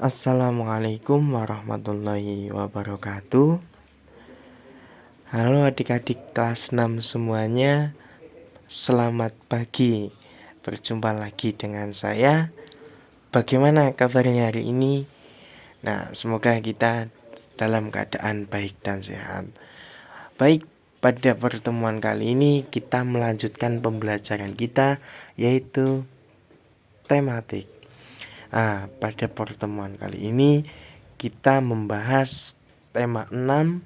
Assalamualaikum warahmatullahi wabarakatuh. Halo adik-adik kelas 6 semuanya. Selamat pagi. Berjumpa lagi dengan saya. Bagaimana kabarnya hari ini? Nah, semoga kita dalam keadaan baik dan sehat. Baik, pada pertemuan kali ini kita melanjutkan pembelajaran kita, yaitu tematik. Pada pertemuan kali ini kita membahas tema 6,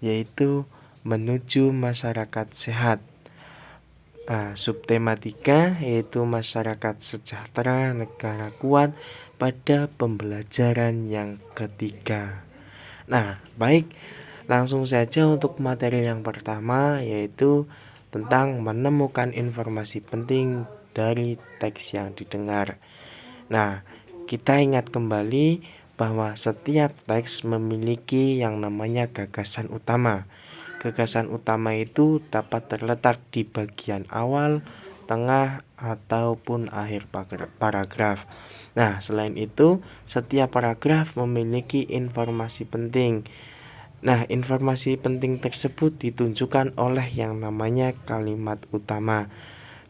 yaitu menuju masyarakat sehat. Subtema 3 yaitu masyarakat sejahtera, negara kuat pada pembelajaran yang ketiga. Baik, langsung saja untuk materi yang pertama, yaitu tentang menemukan informasi penting dari teks yang didengar. Kita ingat kembali bahwa setiap teks memiliki yang namanya gagasan utama. Gagasan utama itu dapat terletak di bagian awal, tengah, ataupun akhir paragraf. Selain itu, setiap paragraf memiliki informasi penting. Informasi penting tersebut ditunjukkan oleh yang namanya kalimat utama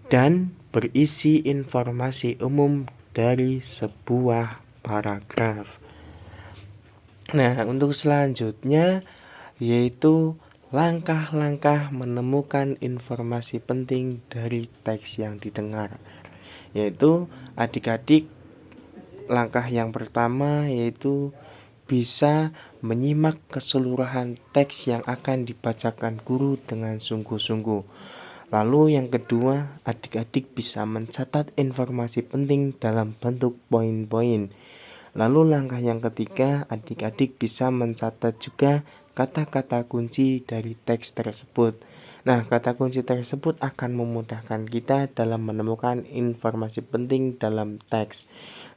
dan berisi informasi umum dari sebuah paragraf. Untuk selanjutnya yaitu langkah-langkah menemukan informasi penting dari teks yang didengar. Yaitu adik-adik, langkah yang pertama yaitu bisa menyimak keseluruhan teks yang akan dibacakan guru dengan sungguh-sungguh. Lalu yang kedua, adik-adik bisa mencatat informasi penting dalam bentuk poin-poin. Lalu langkah yang ketiga, adik-adik bisa mencatat juga kata-kata kunci dari teks tersebut. Kata kunci tersebut akan memudahkan kita dalam menemukan informasi penting dalam teks.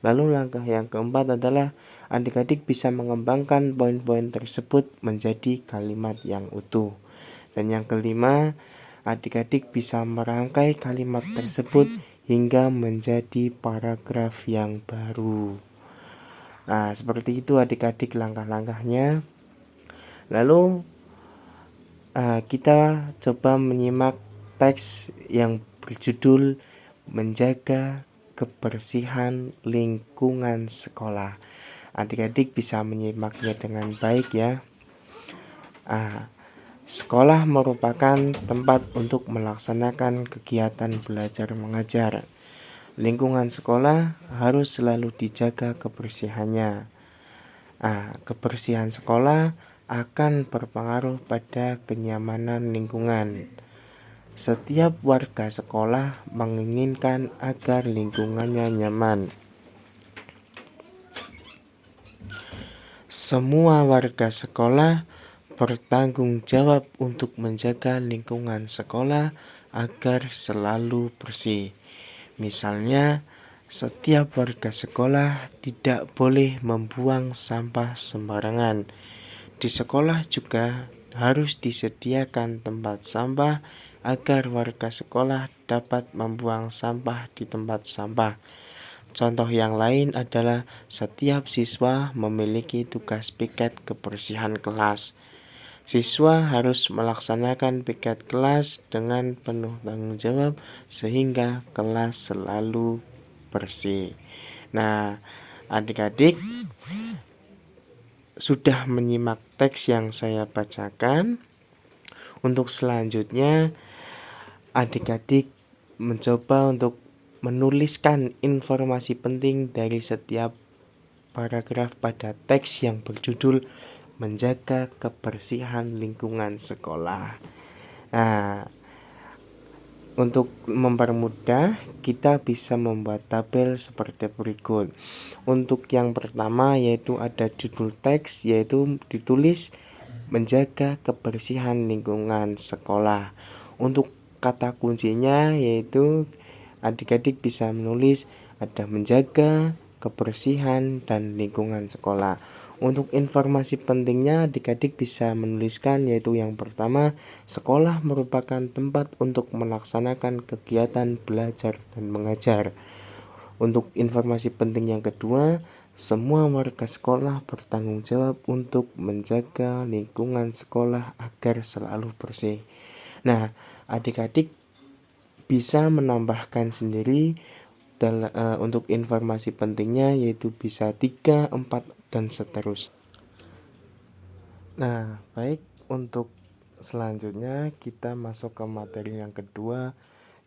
Lalu langkah yang keempat adalah adik-adik bisa mengembangkan poin-poin tersebut menjadi kalimat yang utuh. Dan yang kelima, adik-adik bisa merangkai kalimat tersebut hingga menjadi paragraf yang baru. Seperti itu adik-adik langkah-langkahnya. Lalu kita coba menyimak teks yang berjudul Menjaga Kebersihan Lingkungan Sekolah. Adik-adik bisa menyimaknya dengan baik ya. Sekolah merupakan tempat untuk melaksanakan kegiatan belajar mengajar. Lingkungan sekolah harus selalu dijaga kebersihannya. Kebersihan sekolah akan berpengaruh pada kenyamanan lingkungan. Setiap warga sekolah menginginkan agar lingkungannya nyaman. Semua warga sekolah bertanggung jawab untuk menjaga lingkungan sekolah agar selalu bersih. Misalnya, setiap warga sekolah tidak boleh membuang sampah sembarangan. Di sekolah juga harus disediakan tempat sampah agar warga sekolah dapat membuang sampah di tempat sampah. Contoh yang lain adalah setiap siswa memiliki tugas piket kebersihan kelas. Siswa harus melaksanakan piket kelas dengan penuh tanggung jawab sehingga kelas selalu bersih. Adik-adik sudah menyimak teks yang saya bacakan. Untuk selanjutnya adik-adik mencoba untuk menuliskan informasi penting dari setiap paragraf pada teks yang berjudul Menjaga Kebersihan Lingkungan Sekolah. Untuk mempermudah, kita bisa membuat tabel seperti berikut. Untuk yang pertama yaitu ada judul teks, yaitu ditulis Menjaga Kebersihan Lingkungan Sekolah. Untuk kata kuncinya yaitu adik-adik bisa menulis ada menjaga, kebersihan, dan lingkungan sekolah. Untuk informasi pentingnya adik-adik bisa menuliskan yaitu yang pertama, sekolah merupakan tempat untuk melaksanakan kegiatan belajar dan mengajar. Untuk informasi penting yang kedua, Semua warga sekolah bertanggung jawab untuk menjaga lingkungan sekolah agar selalu bersih. Nah, adik-adik bisa menambahkan sendiri untuk informasi pentingnya, yaitu bisa 3, 4, dan seterusnya. Nah, baik, untuk selanjutnya kita masuk ke materi yang kedua,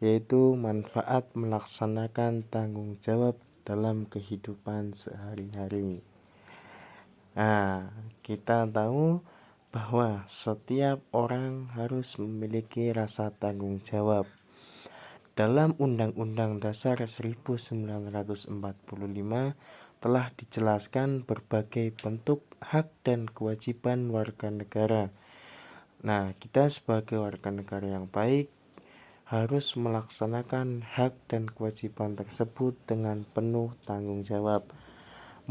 yaitu manfaat melaksanakan tanggung jawab dalam kehidupan sehari-hari. Nah, kita tahu bahwa setiap orang harus memiliki rasa tanggung jawab. Dalam Undang-Undang Dasar 1945 telah dijelaskan berbagai bentuk hak dan kewajiban warga negara. Nah, kita sebagai warga negara yang baik harus melaksanakan hak dan kewajiban tersebut dengan penuh tanggung jawab.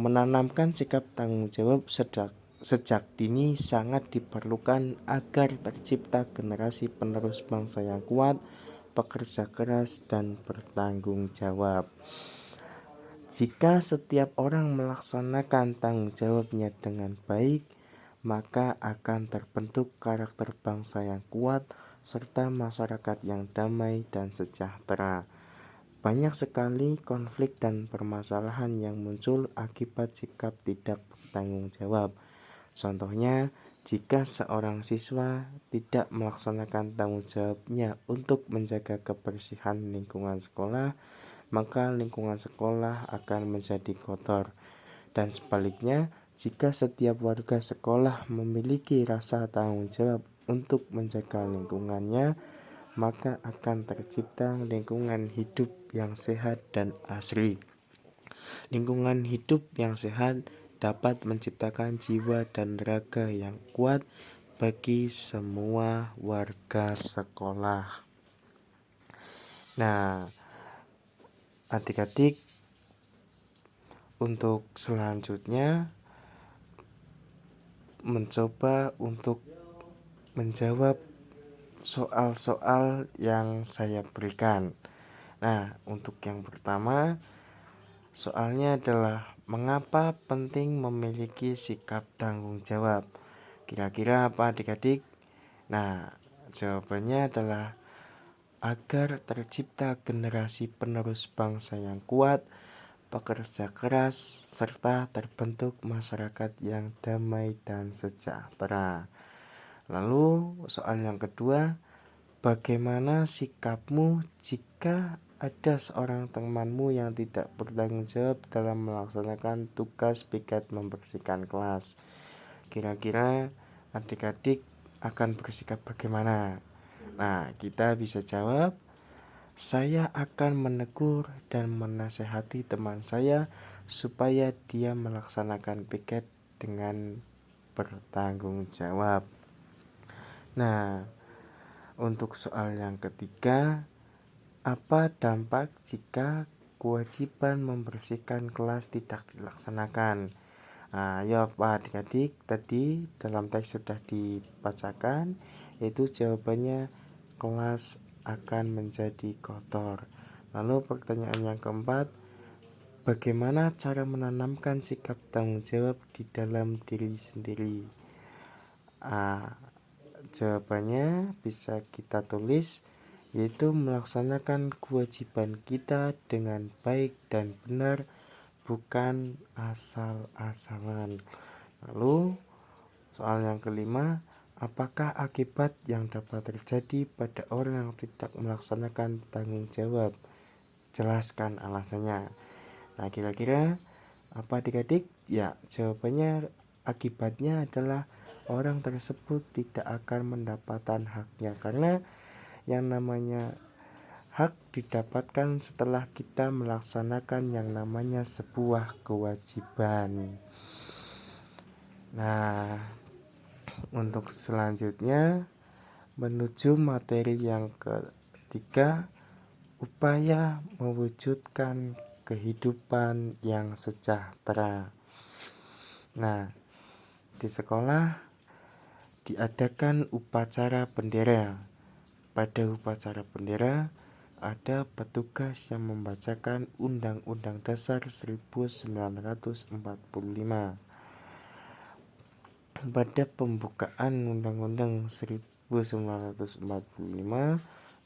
Menanamkan sikap tanggung jawab sejak dini sangat diperlukan agar tercipta generasi penerus bangsa yang kuat, pekerja keras, dan bertanggung jawab. Jika setiap orang melaksanakan tanggung jawabnya dengan baik, maka akan terbentuk karakter bangsa yang kuat serta masyarakat yang damai dan sejahtera. Banyak sekali konflik dan permasalahan yang muncul akibat sikap tidak bertanggung jawab. Contohnya, jika seorang siswa tidak melaksanakan tanggung jawabnya untuk menjaga kebersihan lingkungan sekolah, maka lingkungan sekolah akan menjadi kotor. Dan sebaliknya, jika setiap warga sekolah memiliki rasa tanggung jawab untuk menjaga lingkungannya, maka akan tercipta lingkungan hidup yang sehat dan asri. Lingkungan hidup yang sehat dapat menciptakan jiwa dan raga yang kuat bagi semua warga sekolah. Nah, adik-adik, untuk selanjutnya mencoba untuk menjawab soal-soal yang saya berikan. Nah, untuk yang pertama, soalnya adalah mengapa penting memiliki sikap tanggung jawab? Kira-kira apa adik-adik? Nah, jawabannya adalah agar tercipta generasi penerus bangsa yang kuat, pekerja keras, serta terbentuk masyarakat yang damai dan sejahtera. Lalu soal yang kedua, bagaimana sikapmu jika ada seorang temanmu yang tidak bertanggung jawab dalam melaksanakan tugas piket membersihkan kelas? Kira-kira adik-adik akan bersikap bagaimana? Nah, kita bisa jawab, saya akan menegur dan menasehati teman saya supaya dia melaksanakan piket dengan bertanggung jawab. Nah, untuk soal yang ketiga, apa dampak jika kewajiban membersihkan kelas tidak dilaksanakan? Nah, ya Pak adik-adik, tadi dalam teks sudah dibacakan, yaitu jawabannya kelas akan menjadi kotor. Lalu pertanyaan yang keempat, bagaimana cara menanamkan sikap tanggung jawab di dalam diri sendiri? Jawabannya bisa kita tulis, yaitu melaksanakan kewajiban kita dengan baik dan benar, bukan asal-asalan. Lalu soal yang kelima, apakah akibat yang dapat terjadi pada orang yang tidak melaksanakan tanggung jawab? Jelaskan alasannya. Nah, kira-kira apa adik-adik? Ya, jawabannya akibatnya adalah orang tersebut tidak akan mendapatkan haknya, karena yang namanya hak didapatkan setelah kita melaksanakan yang namanya sebuah kewajiban. Nah, untuk selanjutnya menuju materi yang ketiga, upaya mewujudkan kehidupan yang sejahtera. Nah, di sekolah diadakan upacara bendera. Pada upacara bendera, ada petugas yang membacakan Undang-Undang Dasar 1945. Pada pembukaan Undang-Undang 1945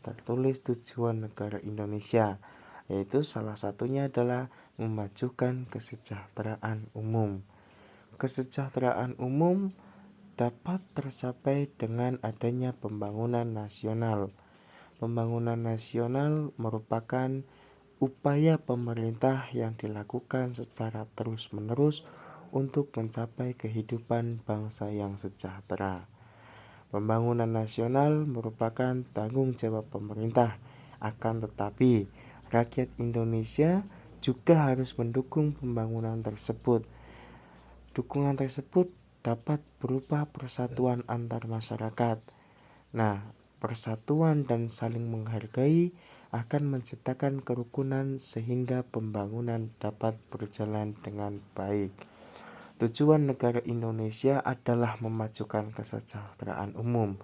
tertulis tujuan negara Indonesia, yaitu salah satunya adalah memajukan kesejahteraan umum. Kesejahteraan umum dapat tercapai dengan adanya pembangunan nasional. Pembangunan nasional merupakan upaya pemerintah yang dilakukan secara terus-menerus untuk mencapai kehidupan bangsa yang sejahtera. Pembangunan nasional merupakan tanggung jawab pemerintah, akan tetapi rakyat Indonesia juga harus mendukung pembangunan tersebut. Dukungan tersebut dapat berupa persatuan antar masyarakat. Nah, persatuan dan saling menghargai akan menciptakan kerukunan sehingga pembangunan dapat berjalan dengan baik. Tujuan negara Indonesia adalah memajukan kesejahteraan umum.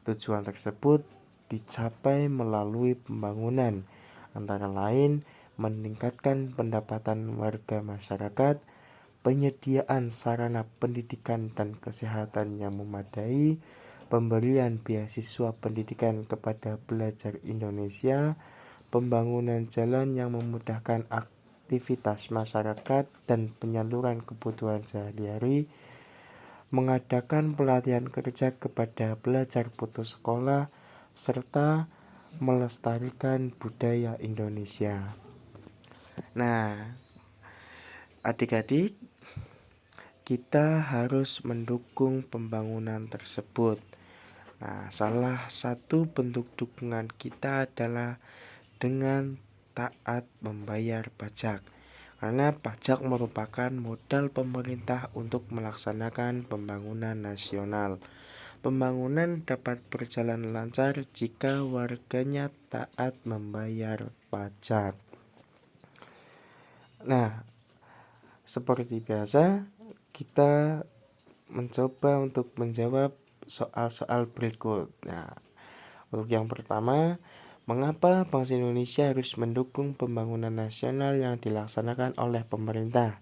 Tujuan tersebut dicapai melalui pembangunan, antara lain meningkatkan pendapatan warga masyarakat, penyediaan sarana pendidikan dan kesehatan yang memadai, pemberian beasiswa pendidikan kepada pelajar Indonesia, pembangunan jalan yang memudahkan aktivitas masyarakat dan penyaluran kebutuhan sehari-hari, mengadakan pelatihan kerja kepada pelajar putus sekolah, serta melestarikan budaya Indonesia. Nah, adik-adik, kita harus mendukung pembangunan tersebut. Nah, salah satu bentuk dukungan kita adalah dengan taat membayar pajak, karena pajak merupakan modal pemerintah untuk melaksanakan pembangunan nasional. Pembangunan dapat berjalan lancar jika warganya taat membayar pajak. Nah, seperti biasa, kita mencoba untuk menjawab soal-soal berikut. Nah, untuk yang pertama, mengapa bangsa Indonesia harus mendukung pembangunan nasional yang dilaksanakan oleh pemerintah?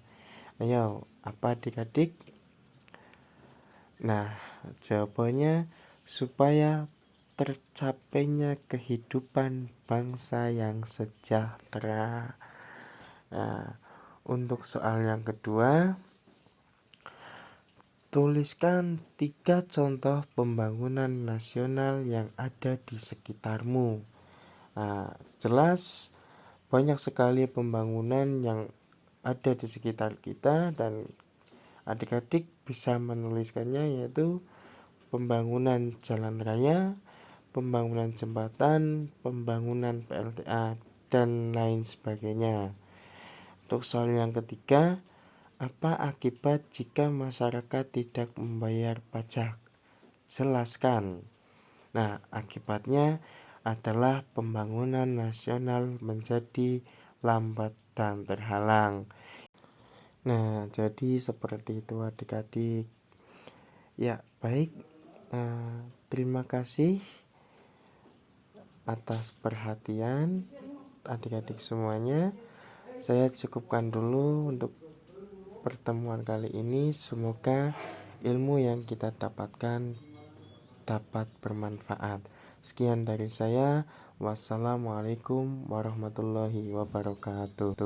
Ayo, apa adik-adik? Nah, jawabannya supaya tercapainya kehidupan bangsa yang sejahtera. Nah, untuk soal yang kedua, tuliskan 3 contoh pembangunan nasional yang ada di sekitarmu. Nah, jelas banyak sekali pembangunan yang ada di sekitar kita dan adik-adik bisa menuliskannya, yaitu pembangunan jalan raya, pembangunan jembatan, pembangunan PLTA, dan lain sebagainya. Untuk soal yang ketiga, apa akibat jika masyarakat tidak membayar pajak? Jelaskan. Nah, akibatnya adalah pembangunan nasional menjadi lambat dan terhalang. Nah, jadi seperti itu adik-adik. Ya, baik. Terima kasih atas perhatian adik-adik semuanya. Saya cukupkan dulu untuk pertemuan kali ini. Semoga ilmu yang kita dapatkan dapat bermanfaat. Sekian dari saya. Wassalamualaikum warahmatullahi wabarakatuh.